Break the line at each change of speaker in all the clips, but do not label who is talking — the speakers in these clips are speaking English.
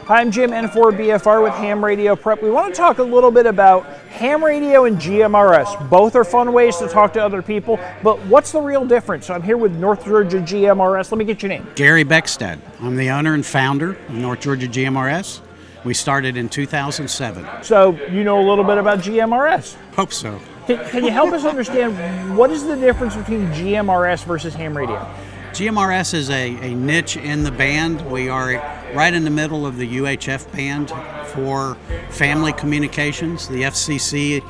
Hi, I'm Jim N4BFR with Ham Radio Prep. We want to talk a little bit about ham radio and GMRS. Both are fun ways to talk to other people, but what's the real difference? So I'm here with North Georgia GMRS. Let me get your name.
Gary Beckstead. I'm the owner and founder of North Georgia GMRS. We started in 2007.
So you know a little bit about GMRS.
Hope so.
Can you help us understand what is the difference between GMRS versus ham radio?
GMRS is a niche in the band. We are right in the middle of the UHF band for family communications. The FCC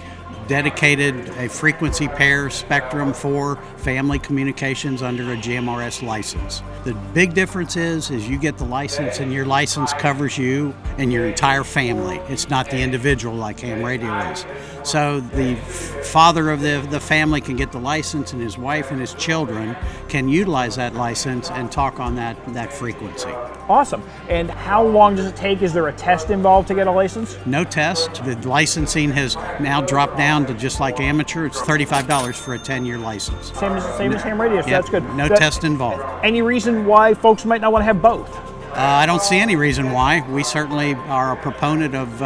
dedicated a frequency pair spectrum for family communications under a GMRS license. The big difference is you get the license, and your license covers you and your entire family. It's not the individual like ham radio is. So the father of the family can get the license, and his wife and his children can utilize that license and talk on that frequency.
Awesome. And how long does it take? Is there a test involved to get a license?
No test. The licensing has now dropped down to just like amateur. It's $35 for a 10-year license.
Same as ham radio, so
Yep,
that's good.
No test involved.
Any reason why folks might not want to have both?
I don't see any reason why. We certainly are a proponent of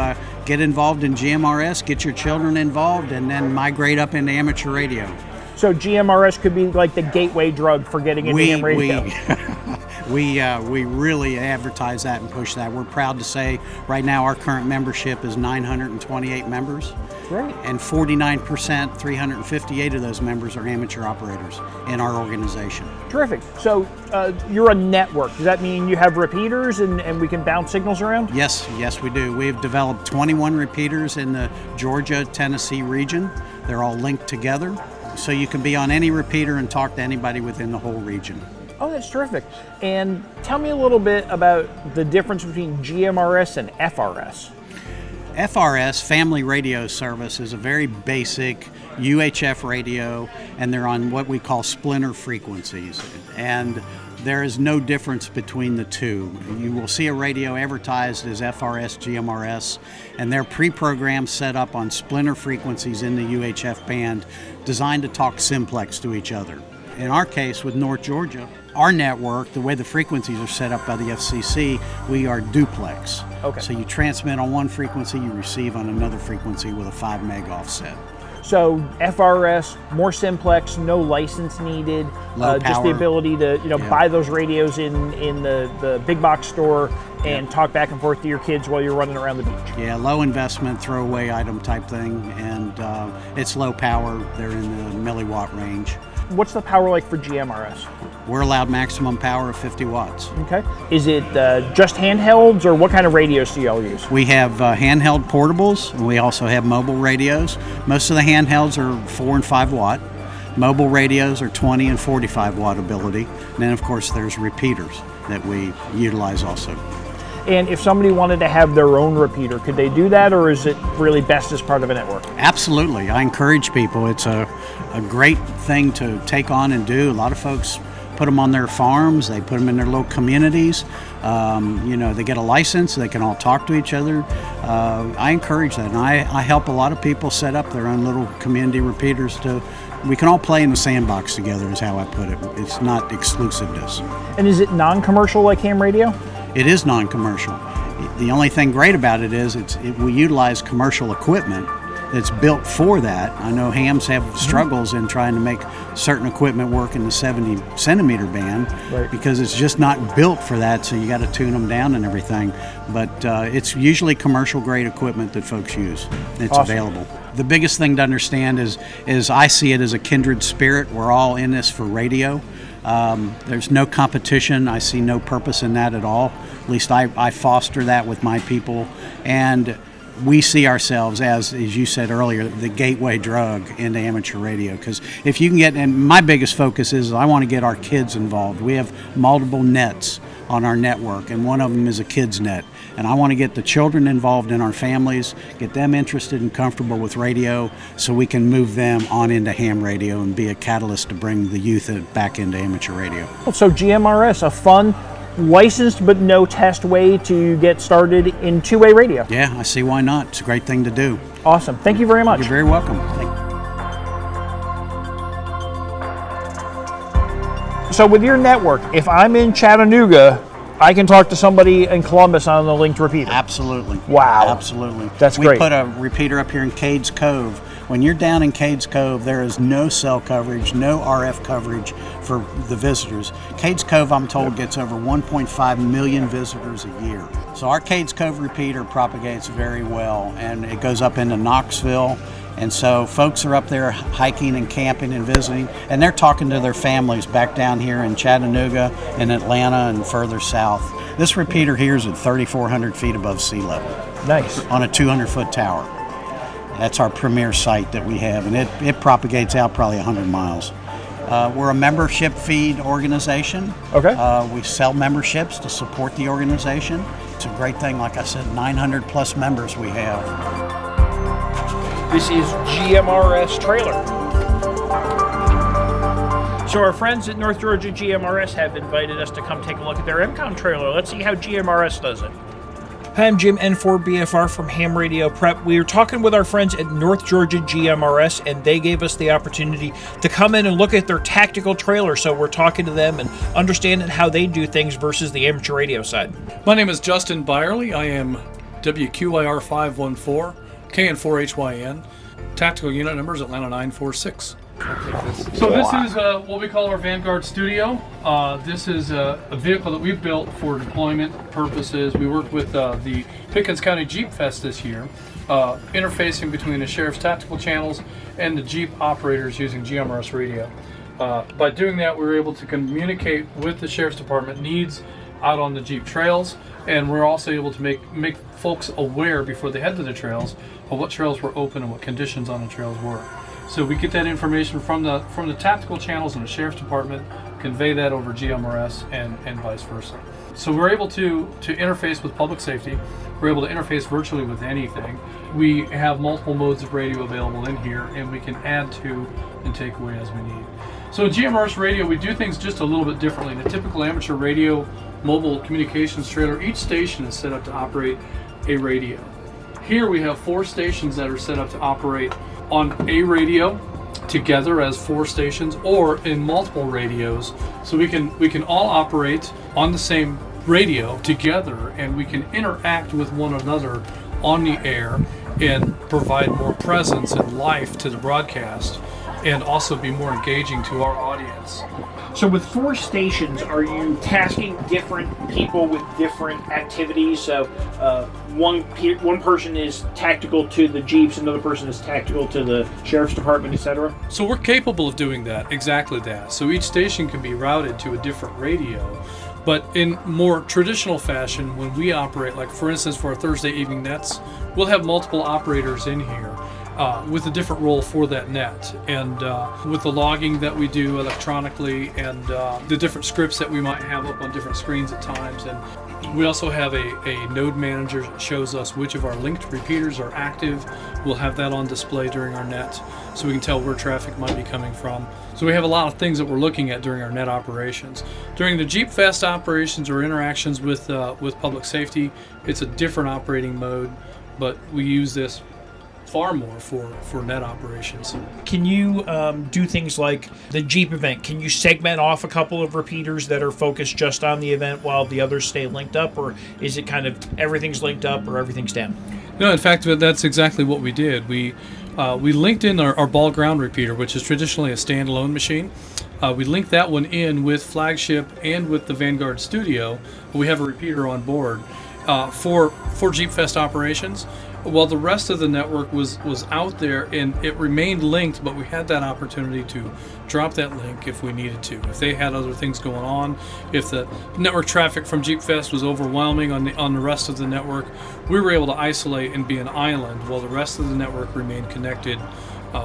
get involved in GMRS, get your children involved, and then migrate up into amateur radio.
So GMRS could be like the gateway drug for getting into ham radio.
We really advertise that and push that. We're proud to say right now our current membership is 928 members.
Great.
And 49%, 358 of those members are amateur operators in our organization.
Terrific. So you're a network. Does that mean you have repeaters and we can bounce signals around?
Yes, we do. We've developed 21 repeaters in the Georgia-Tennessee region. They're all linked together, so you can be on any repeater and talk to anybody within the whole region.
Oh, that's terrific. And tell me a little bit about the difference between GMRS and FRS.
FRS, Family Radio Service, is a very basic UHF radio, and they're on what we call splinter frequencies. And there is no difference between the two. You will see a radio advertised as FRS, GMRS, and they're pre-programmed set up on splinter frequencies in the UHF band designed to talk simplex to each other. In our case with North Georgia, our network, the way the frequencies are set up by the FCC, we are duplex.
Okay.
So you transmit on one frequency, you receive on another frequency with a 5 meg offset.
So FRS, more simplex, no license needed, just the ability to buy those radios in the big box store and talk back and forth to your kids while you're running around the beach.
Yeah, low investment, throwaway item type thing, and it's low power. They're in the milliwatt range.
What's the power like for GMRS?
We're allowed maximum power of 50 watts.
Okay. Is it just handhelds, or what kind of radios do y'all use?
We have handheld portables, and we also have mobile radios. Most of the handhelds are 4 and 5 watt. Mobile radios are 20 and 45 watt ability. And then, of course, there's repeaters that we utilize also.
And if somebody wanted to have their own repeater, could they do that, or is it really best as part of a network?
Absolutely. I encourage people. It's a great thing to take on and do. A lot of folks put them on their farms. They put them in their little communities. They get a license. They can all talk to each other. I encourage that, and I help a lot of people set up their own little community repeaters we can all play in the sandbox together, is how I put it. It's not exclusiveness.
And is it non-commercial like ham radio?
It is non-commercial. The only thing great about it is we utilize commercial equipment that's built for that. I know hams have struggles in trying to make certain equipment work in the 70 centimeter band, right, because it's just not built for that, so you got to tune them down and everything. But it's usually commercial grade equipment that folks use. It's
awesome.
Available. The biggest thing to understand is I see it as a kindred spirit. We're all in this for radio. There's no competition. I see no purpose in that at all. At least I foster that with my people. And we see ourselves as you said earlier, the gateway drug into amateur radio. Because if you can get, and my biggest focus is I want to get our kids involved. We have multiple nets on our network, and one of them is a kids net. And I want to get the children involved in our families, get them interested and comfortable with radio, so we can move them on into ham radio and be a catalyst to bring the youth back into amateur radio.
So GMRS, a fun, licensed but no test way to get started in two-way radio.
Yeah, I see why not. It's a great thing to do.
Awesome. Thank you very much.
You're very welcome.
So with your network, if I'm in Chattanooga I can talk to somebody in Columbus on the linked repeater.
Absolutely.
Wow.
Absolutely.
That's great.
We put a repeater up here in Cades Cove. When you're down in Cades Cove, there is no cell coverage, no RF coverage for the visitors. Cades Cove, I'm told, gets over 1.5 million visitors a year. So our Cades Cove repeater propagates very well, and it goes up into Knoxville. And so folks are up there hiking and camping and visiting, and they're talking to their families back down here in Chattanooga and Atlanta and further south. This repeater here is at 3,400 feet above sea level.
Nice.
On a 200-foot tower. That's our premier site that we have, and it propagates out probably 100 miles. We're a membership feed organization.
Okay.
We sell memberships to support the organization. It's a great thing. Like I said, 900 plus members we have.
This is GMRS trailer. So our friends at North Georgia GMRS have invited us to come take a look at their MCON trailer. Let's see how GMRS does it. Hi, I'm Jim N4BFR from Ham Radio Prep. We were talking with our friends at North Georgia GMRS, and they gave us the opportunity to come in and look at their tactical trailer. So we're talking to them and understanding how they do things versus the amateur radio side.
My name is Justin Byerly. I am WQIR 514, KN4HYN. Tactical unit number is Atlanta 946. So this is what we call our Vanguard Studio. This is a vehicle that we've built for deployment purposes. We worked with the Pickens County Jeep Fest this year, interfacing between the Sheriff's tactical channels and the Jeep operators using GMRS radio. By doing that, we were able to communicate with the Sheriff's Department needs out on the Jeep trails, and we're also able to make folks aware before they head to the trails of what trails were open and what conditions on the trails were. So we get that information from the tactical channels in the Sheriff's Department, convey that over GMRS and vice versa. So we're able to interface with public safety. We're able to interface virtually with anything. We have multiple modes of radio available in here, and we can add to and take away as we need. So in GMRS radio, we do things just a little bit differently. In a typical amateur radio mobile communications trailer, each station is set up to operate a radio. Here we have 4 stations that are set up to operate on a radio together as 4 stations, or in multiple radios, so we can all operate on the same radio together, and we can interact with one another on the air and provide more presence and life to the broadcast, and also be more engaging to our audience.
So with 4 stations, are you tasking different people with different activities? So one person is tactical to the Jeeps, another person is tactical to the Sheriff's Department, etc.?
So we're capable of doing that, exactly that. So each station can be routed to a different radio. But in more traditional fashion, when we operate, like for instance for our Thursday evening nets, we'll have multiple operators in here with a different role for that net, and with the logging that we do electronically, and the different scripts that we might have up on different screens at times. And we also have a node manager that shows us which of our linked repeaters are active. We'll have that on display during our net, so we can tell where traffic might be coming from. So we have a lot of things that we're looking at during our net operations. During the Jeep Fest operations or interactions with public safety, it's a different operating mode, but we use this far more for net operations.
Can you do things like the Jeep event? Can you segment off a couple of repeaters that are focused just on the event while the others stay linked up, or is it kind of everything's linked up or everything's down?
No, in fact, that's exactly what we did. We linked in our ball ground repeater, which is traditionally a standalone machine. We linked that one in with Flagship and with the Vanguard Studio. We have a repeater on board for Jeep Fest operations. While the rest of the network was out there, and it remained linked, but we had that opportunity to drop that link if we needed to. If they had other things going on, if the network traffic from Jeep Fest was overwhelming on the rest of the network, we were able to isolate and be an island while the rest of the network remained connected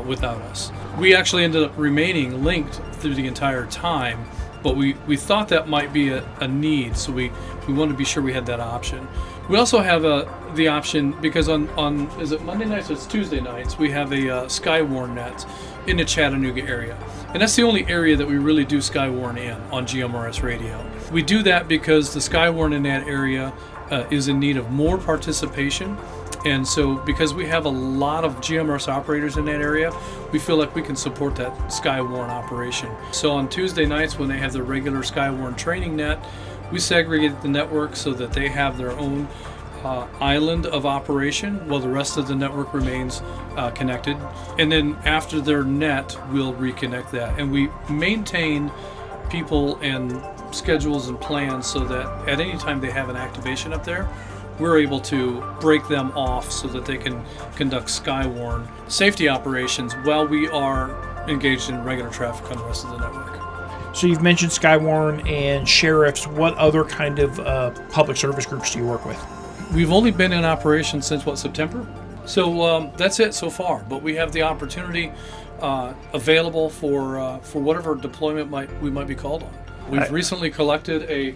without us. We actually ended up remaining linked through the entire time, but we thought that might be a need, so we wanted to be sure we had that option. We also have the option, because on is it Monday nights or it's Tuesday nights, we have a Skywarn net in the Chattanooga area. And that's the only area that we really do Skywarn in on GMRS radio. We do that because the Skywarn in that area is in need of more participation. And so because we have a lot of GMRS operators in that area, we feel like we can support that Skywarn operation. So on Tuesday nights when they have the regular Skywarn training net, We segregated the network so that they have their own island of operation while the rest of the network remains connected. And then after their net, we'll reconnect that. And we maintain people and schedules and plans so that at any time they have an activation up there, we're able to break them off so that they can conduct Skywarn safety operations while we are engaged in regular traffic on the rest of the network.
So you've mentioned Skywarn and sheriffs. What other kind of public service groups do you work with?
We've only been in operation since, September? So that's it so far. But we have the opportunity available for whatever deployment we might be called on. We've recently collected a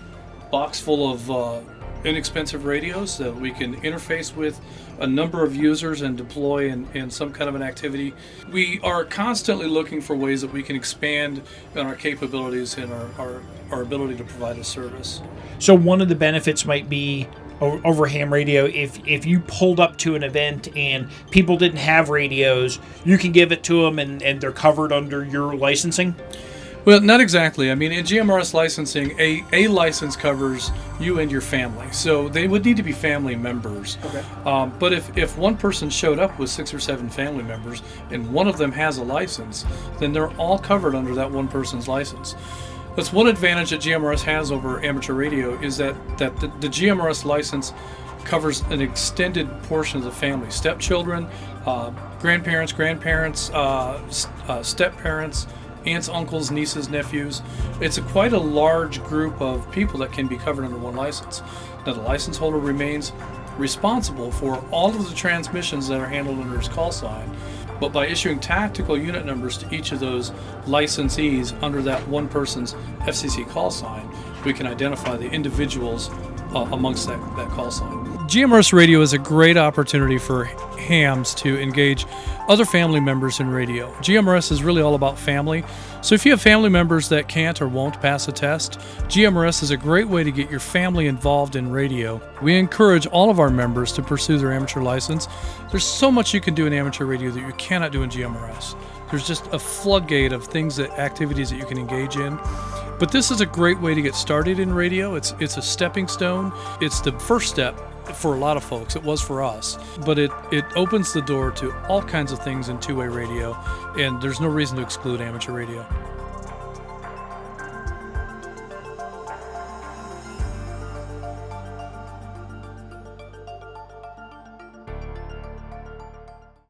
box full of inexpensive radios that we can interface with a number of users and deploy in some kind of an activity. We are constantly looking for ways that we can expand on our capabilities and our ability to provide a service.
So one of the benefits might be over ham radio, if you pulled up to an event and people didn't have radios, you can give it to them and they're covered under your licensing?
Well, not exactly. I mean, in GMRS licensing, a license covers you and your family. So they would need to be family members.
Okay.
But if one person showed up with 6 or 7 family members and one of them has a license, then they're all covered under that one person's license. That's one advantage that GMRS has over amateur radio is that the GMRS license covers an extended portion of the family. Stepchildren, grandparents, step-parents, aunts, uncles, nieces, nephews. It's quite a large group of people that can be covered under one license. Now, the license holder remains responsible for all of the transmissions that are handled under his call sign, but by issuing tactical unit numbers to each of those licensees under that one person's FCC call sign, we can identify the individuals amongst that call sign. GMRS radio is a great opportunity for hams to engage other family members in radio. GMRS is really all about family. So if you have family members that can't or won't pass a test, GMRS is a great way to get your family involved in radio. We encourage all of our members to pursue their amateur license. There's so much you can do in amateur radio that you cannot do in GMRS. There's just a floodgate of activities that you can engage in. But this is a great way to get started in radio. It's a stepping stone. It's the first step for a lot of folks. It was for us. But it opens the door to all kinds of things in two-way radio, and there's no reason to exclude amateur radio.